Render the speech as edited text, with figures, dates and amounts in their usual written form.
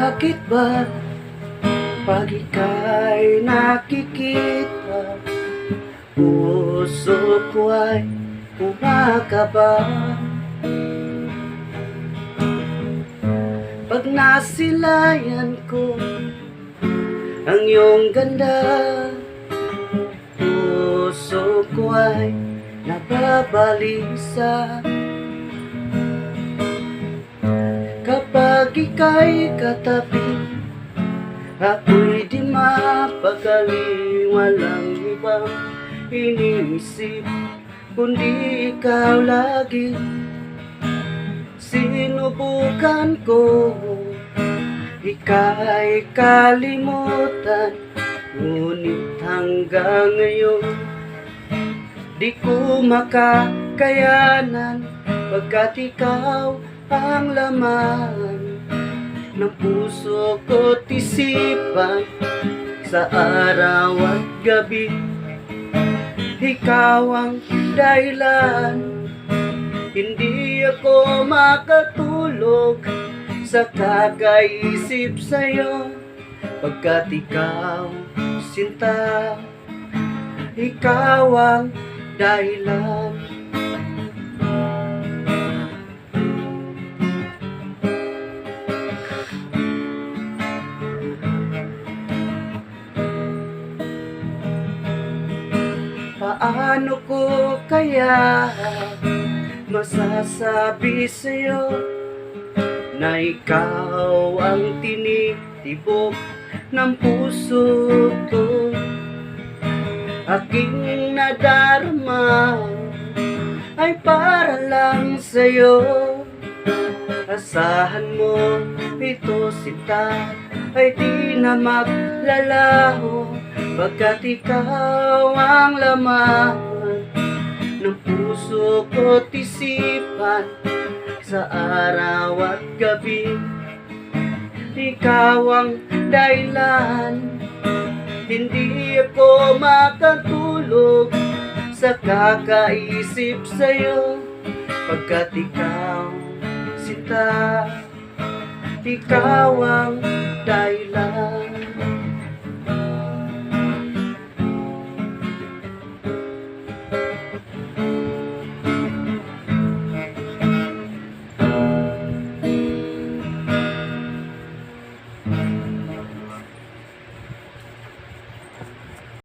Bakit ba pag ika'y nakikita, puso ko ay kumakaba? Pag nasilayan ko ang iyong ganda, puso ko ay nababalisa. Kapag ika'y katabi, ako'y di mapakali. Walang ibang iniisip kundi ikaw lagi. Sinubukan ko ika'y kalimutan, ngunit hanggang ngayon di ko makakayanan, pagkat ikaw ang laman ng puso ko't isipan. Sa araw at gabi, ikaw ang dahilan. Hindi ako makatulog sa kakaisip sa'yo, pagkat ikaw, sinta, ikaw ang dahilan. Paano ko kaya masasabi sa'yo na ikaw ang tinitibok ng puso ko? Aking nadarama ay para lang sa'yo. Asahan mo ito, sinta, ay di na maglalaho, pagkat ikaw ang laman ng puso ko't isipan. Sa araw at gabi, ikaw ang dahilan. Hindi ako makatulog sa kakaisip sa'yo, pagkat ikaw, sinta, ikaw ang dahilan.